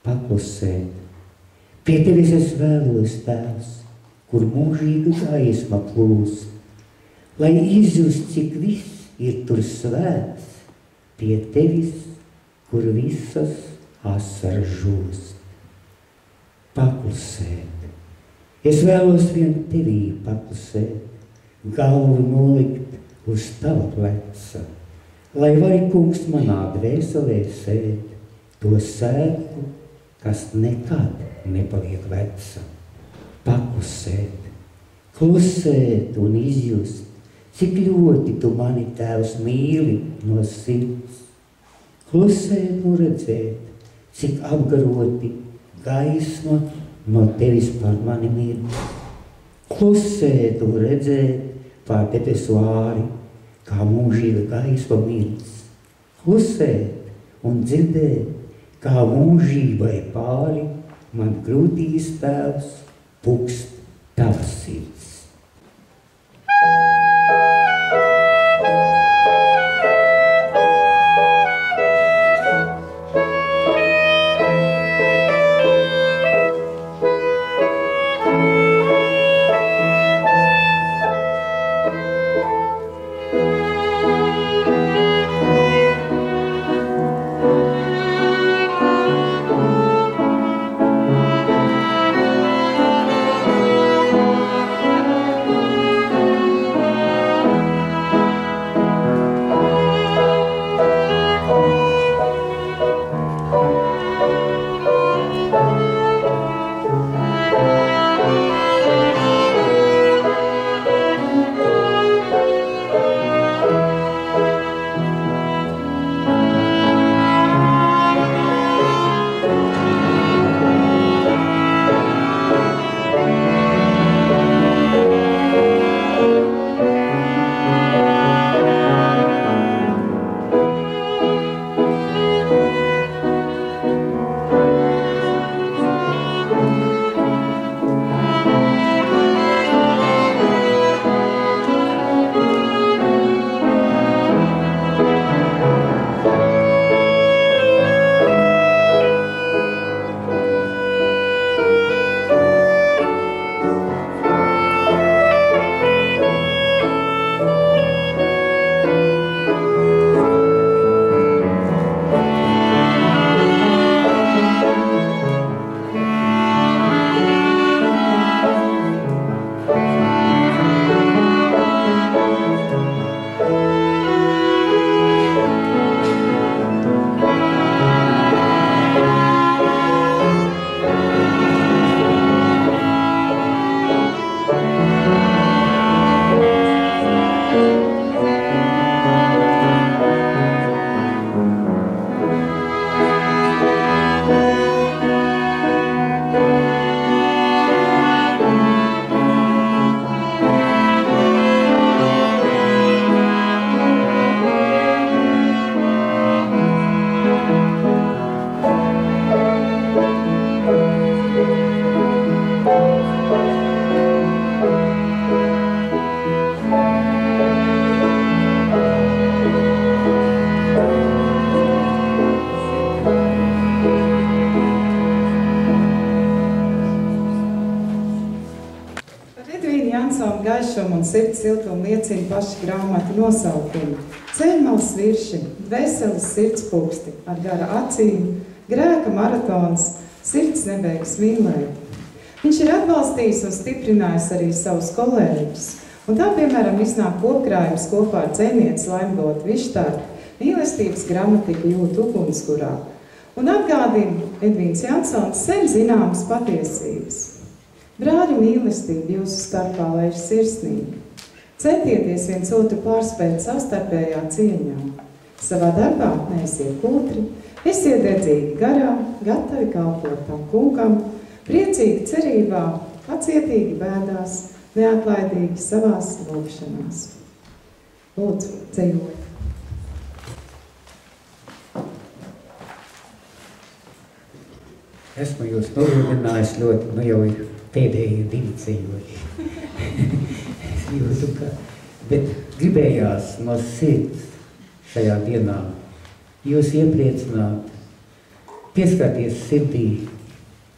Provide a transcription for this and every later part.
paklusēt. Pie tevis es vēlos, Tēvs, kur mūžīga gaisma plūst, lai izjust, cik viss ir tur svēts, pie tevis, kur visas asaras žūst. Paklusēt. Es vēlos vien tevī paklusēt, galvu nolikt uz tava pleca, lai vari, kungs, manā dvēselē sēt to sēklu, kas nekad nepaliek veca. Paklusēt, klusēt un izjust, cik ļoti tu mani, Tēvs, mīli no sirds. Klusēt un redzēt, cik apgaroti gaisma no tevis par mani mirdz. Klusēt un redzēt pār debesu āri, kā mūžīga gaisma mirdz. Klusēt un dzirdēt, kā mūžībai pāri man grūtīs, Tēvs, pukst tavas sirds. Gaišumu un sirds siltumu liecina paši grāmatu nosaukumi. Ceļmals virši, dvēseles sirds puksti, ar gara acīm, grēka maratons, sirds nebeigas mīlēt. Viņš ir atbalstījis un stiprinājis arī savus kolēģus. Un tā, piemēram, iznāk kopkrājums kopā ar dzejnieci Laimdotu Vištārtu, mīlestības gramatika Jūt ugunskurā. Un atgādina Edvīns Jansons sen zināmas patiesības. Brāļu mīlestība jūsu starpā laiž sirsnīgi. Centieties viens otru pārspēt savstarpējā cieņā. Savā darbā neesiet kūtri, esiet dedzīgi garā, gatavi kalpot tam kungam, priecīgi cerībā, pacietīgi bēdās, neatlaidīgi savās lūgšanās. Lūdzu, ceļot. Esmu jūs norunājis ļoti, jau ir pēdējie 2 ceļoļi. Es jūtu, ka, bet gribējās no sirds šajā dienā jūs iepriecināt pieskarties sirdī,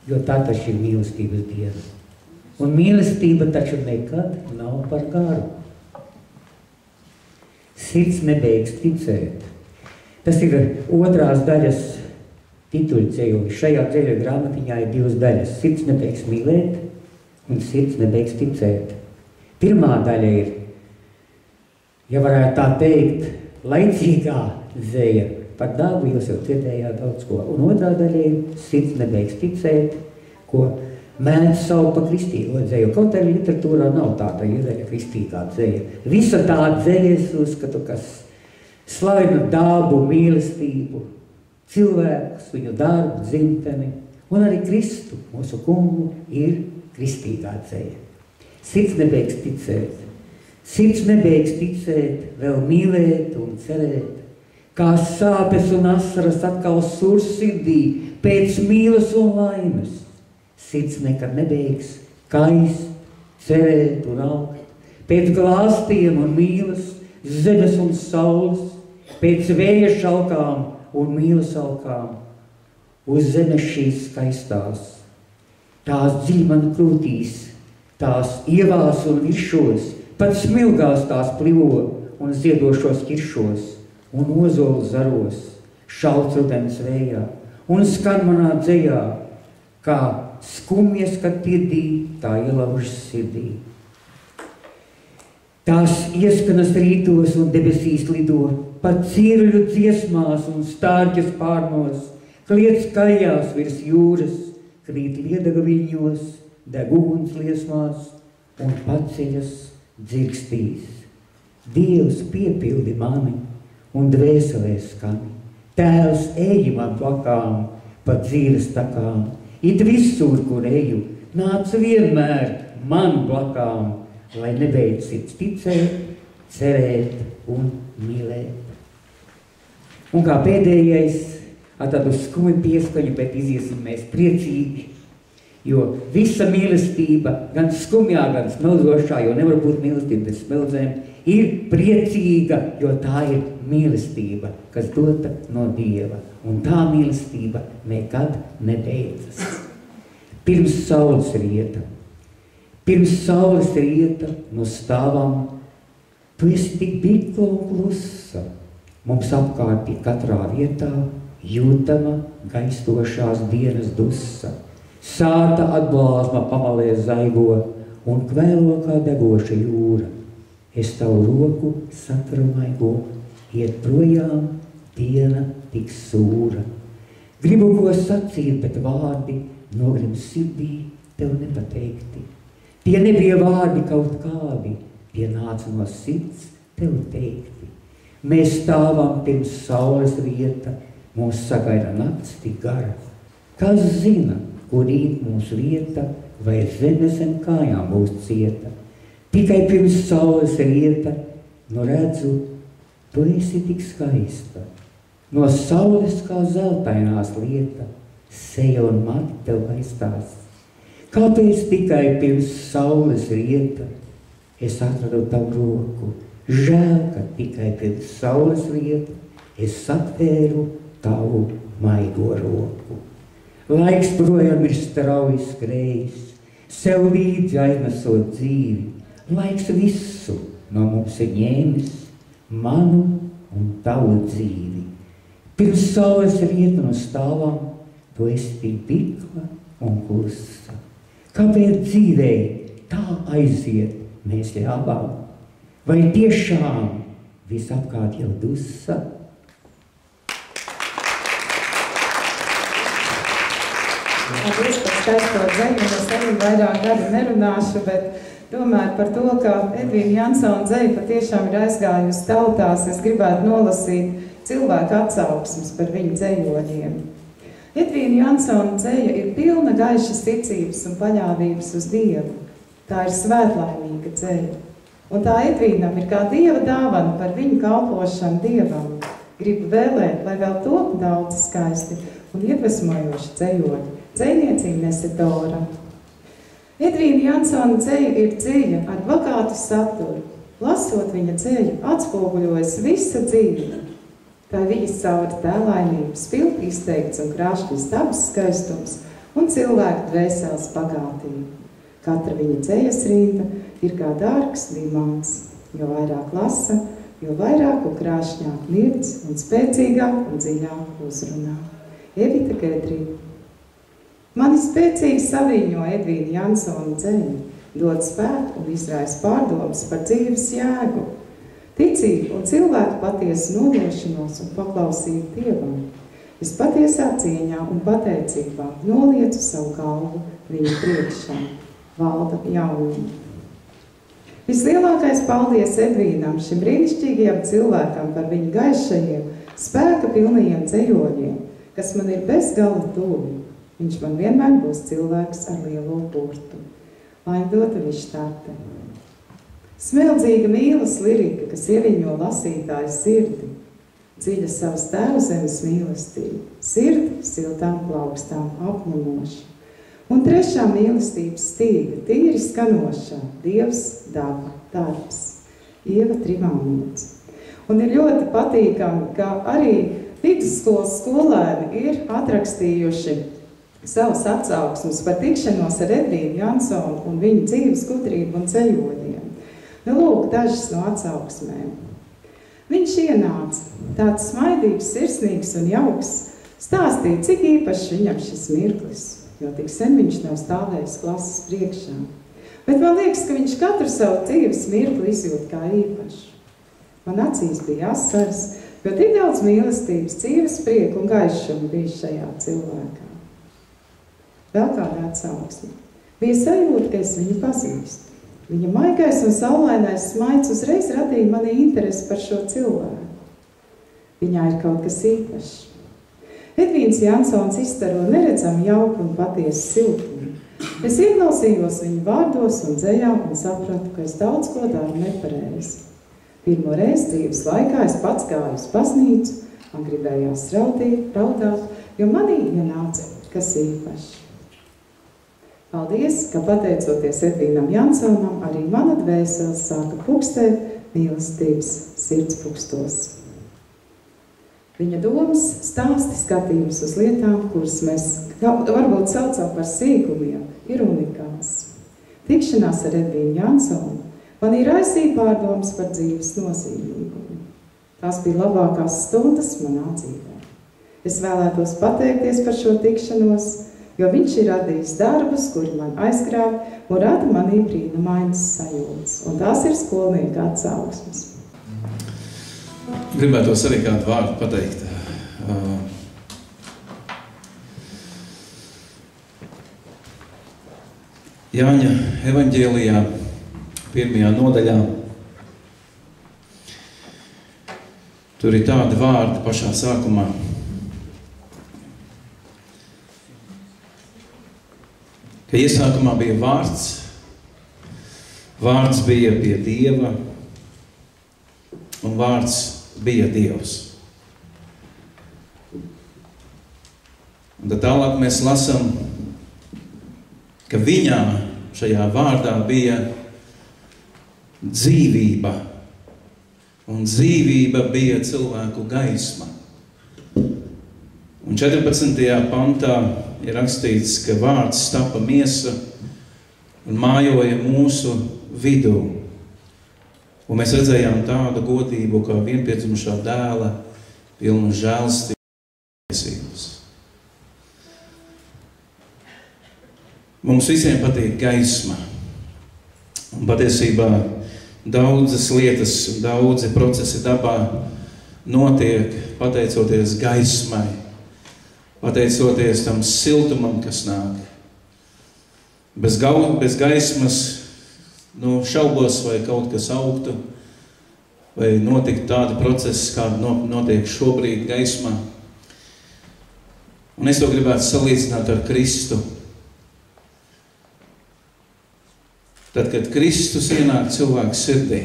jo tā taču ir mīlestības diena. Un mīlestība taču nekad nav par garu. Sirds nebeigs ticēt. Tas ir 2. daļas tituļdzējoļi. Šajā dzējoļa grāmatiņā ir 2 daļas. Sirds nebeigs mīlēt un sirds nebeigs ticēt. Pirmā daļa ir, ja varētu tā teikt, laicīgā dzēja par dabu, jūs jau dzirdējāt daudz ko. Un 2. daļa ir sirds nebeigs ticēt, ko mēdz saukt pa kristīgo dzēju. Kaut arī literatūrā nav tāda ideja kristīgā dzēja. Visa tā dzēja, es uzskatu, kas slavina dabu, mīlestību, cilvēkus, viņu darbu, dzimteni, un arī Kristu, mūsu kungu, ir kristīgā dzēja. Sirds nebeigs ticēt. Sirds nebeigs ticēt, vēl mīlēt un cerēt, kā sāpes un asaras atkal surs sirdī pēc mīlas un laimes. Sirds nekad nebeigs kaist, cerēt un augt, pēc glāstiem un mīlas, zemes un saules, pēc vēja šalkām un mīlas alkām, uz zemes šīs skaistās. Tās dziļi man krūtīs, tās ievās un viršos, pat smilgās tās plivo un ziedošos kiršos un ozolu zaros, šalts rudens vējā un skan manā dzejā, kā skumjas, kad tirdī, tā ielaužas sirdī. Tās ieskanas rītos un debesīs lido, pat cīruļu dziesmās un stārķas pārnos, kliedz kājās virs jūras, krīt liedaga viļņos, deg uguns liesmās un paceļas dzirkstīs. Dievs piepildi mani un dvēselē skani, Tēvs eji man plakām pa dzīves takām, it visur, kur eju, nāc vienmēr man blakām, lai nebeidz sirds ticēt, cerēt un mīlēt. Un kā pēdējais, ar tādu skumju pieskaņu, bet iziesim mēs priecīgi, jo visa mīlestība, gan skumjā, gan smelzošā, jo nevar būt mīlestība bez smeldzēm, ir priecīga, jo tā ir mīlestība, kas dota no Dieva. Un tā mīlestība nekad nebeidzas. Pirms saules rieta no stāvam, tu esi tik bikla un klusa. Mums apkārt ir katrā vietā jūtama gaistošās dienas dusa. Sāta atblāzma pamalē zaigo un kvēlo kā degoša jūra. Es tavu roku satrumaigo, iet projām diena tik sūra. Gribu ko sacīt, bet vārdi nogrim sirdī tev nepateikti. Tie nebija vārdi kaut kādi, tie nāca no sirds tev teikti. Mēs stāvam pirms saules rieta, mūs sagaida nakts tik gara. Kas zina, kur rīt mūsu vieta, vai zeme zem kājām būs cieta. Tikai pirms saules rieta, nu redzu, tu esi tik skaista. No saules kā zeltainās lieta, seja un mati tev aizstās. Kāpēc tikai pirms saules rieta es atradu tavu roku? Žēl, ka tikai pirms saules rieta es atvēru tavu maigo roku. Laiks projām ir strauji skrējis, sev līdzi aiznesot dzīvi. Laiks visu no mums ir ņēmis, manu un tavu dzīvi. Pirms saules rieta no stāvam, tu esi tik bikla un klusa. Kāpēc dzīvei tā aiziet mēs ļāvām? Vai tiešām visapkārt jau dusa? Paldies par skaisto dzeju, es arī vairāk gadu nerunāšu, bet domāju par to, ka Edvīna Jansona dzeja patiešām ir aizgājusi tautās. Es gribētu nolasīt cilvēku atsauksmes par viņu dzejoļiem. Edvīna Jansona dzeja ir pilna gaišas ticības un paļāvības uz Dievu. Tā ir svētlaimīga dzeja. Un tā Edvīnam ir kā Dieva dāvana par viņu kalpošanu Dievam. Gribu vēlēt, lai vēl top daudz skaisti un iedvesmojoši dzejoļi. Dzejniecība Nesidora. Edvīna Jansona dzeja ir dziļa ar bagātu saturu. Lasot viņa dzeju, atspoguļojas visa dzīve. Tā viscauri tēlainības, spilgti izteikts un krāšņs dabas skaistums un cilvēku dvēseles bagātība. Katra viņa dzejas rinda ir kā dārgs dimants, jo vairāk lasa, jo vairāk un krāšņāk mirdz un spēcīgāk un dziļāk uzrunā. Evita Gedrība. Mani spēcīgi saviņo Edvīna Jansona dzeļi, dod spēku un izraisa pārdomas par dzīves jēgu, ticību un cilvēku patiesu nodrošinos un paklausību Dievam. Es patiesā cieņā un pateicībā noliecu savu galvu viņa priekšā. Valda Jaunuma. Vislielākais paldies Edvīnam, šim brīnišķīgajam cilvēkam par viņa gaišajiem, spēka pilnajiem dzejoļiem, kas man ir bez gala tuvi. Viņš man vienmēr būs cilvēks ar lielo burtu. Lai dota Vištarte. Smeldzīga mīlas lirika, kas ieviņo lasītāju sirdi. Dziļa savas tēva zemes mīlestība. Sirdi siltām plaukstām apņemoša. Un trešā mīlestības stīga, tīri skanošā, Dievs, daba, darbs. Ieva Trimānieca. Un ir ļoti patīkami, ka arī vidusskolas skolēni ir atrakstījuši savas atsauksmes par tikšanos ar Edvīnu Jansonu un viņa dzīves gudrību un ceļojumiem. Nu, lūk, dažas no atsauksmēm. Viņš ienāca tāds smaidīgs, sirsnīgs un jauks, stāstīja, cik īpašs viņam šis mirklis, jo tik sen viņš nav stāvējis klases priekšā. Bet man liekas, ka viņš katru savu dzīves mirkli izjūt kā īpašu. Man acīs bija asaras, jo tik daudz mīlestības, dzīves prieku un gaišumu bija šajā cilvēkā. Vēl kāda atsauksme. Bija sajūta, ka es viņu pazīstu. Viņa maigais un saulainais smaids uzreiz radīja manī interesi par šo cilvēku. Viņā ir kaut kas īpašs. Edvīns Jansons izstaro neredzami jauku un patiesu siltumu. Es ieklausījos viņu vārdos un dzejā un sapratu, ka es daudz ko daru nepareizi. Pirmo reizi dzīves laikā es pats gāju uz baznīcu, man gribējās raudāt, jo manī ienāca kas īpašs. Paldies, ka pateicoties Edvīnam Jansonam, arī mana dvēsele sāka pukstēt mīlestības sirdspūkstos. Viņa domas, stāsti, skatījums uz lietām, kuras mēs varbūt saucam par sīkumiem, ir unikāls. Tikšanās ar Edvīnu Jansonu man ir raisīja pārdomas par dzīves nozīmīgumu. Tās bija labākās stundas manā dzīvē. Es vēlētos pateikties par šo tikšanos, jo viņš ir radījis darbus, kuri man aizgrāv un rada manī brīnumainas sajūtas. Un tās ir skolnieka atsauksmes. Gribētos arī kādu vārdu pateikt. Jāņa evaņģēlijā 1. nodaļā. Tur ir tādi vārdi pašā sākumā. Ka iesākumā bija vārds, vārds bija pie Dieva, un vārds bija Dievs. Un tad tālāk mēs lasām, ka viņā šajā vārdā bija dzīvība, un dzīvība bija cilvēku gaisma. Un 14. pantā ir rakstīts, ka vārds tapa miesa un mājoja mūsu vidū. Un mēs redzējām tādu godību, kā vienpiedzimušā dēla, pilnu žēlstības. Mums visiem patīk gaisma. Un patiesībā daudzas lietas, daudzi procesi dabā notiek pateicoties gaismai. Pateicoties tam siltumam, kas nāk. Bez gaismas, šaubos, vai kaut kas augtu, vai notiktu tādi procesi, kādi notiek šobrīd gaismā. Un es to gribētu salīdzināt ar Kristu. Tad, kad Kristus ienāk cilvēku sirdī,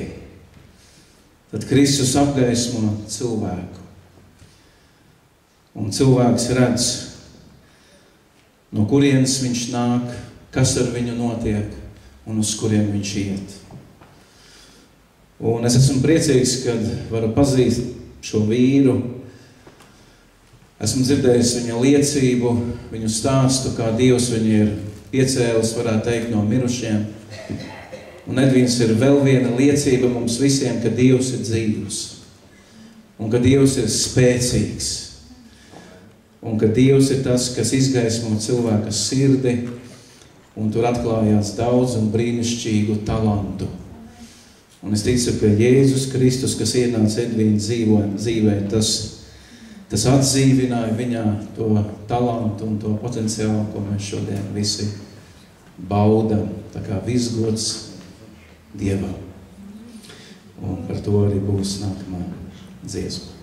tad Kristus apgaismo cilvēku. Un cilvēks redz, no kurienes viņš nāk, kas ar viņu notiek un uz kuriem viņš iet. Un es esmu priecīgs, kad varu pazīt šo vīru, Esmu dzirdējis viņa liecību, viņu stāstu, kā Dievs viņu ir piecēlis, varētu teikt, no mirušiem. Un Edvīns ir vēl viena liecība mums visiem, ka Dievs ir dzīvs. Un ka Dievs ir spēcīgs. Un ka Dievs ir tas, kas izgaismo cilvēka sirdi, un tur atklājās daudz un brīnišķīgu talantu. Un es ticu, ka Jēzus Kristus, kas ienāca Edvīna dzīvē, tas atdzīvināja viņā to talantu un to potenciālu, ko mēs šodien visi baudam. Tā kā viss gods Dievam. Un par to arī būs nākamā dziesma.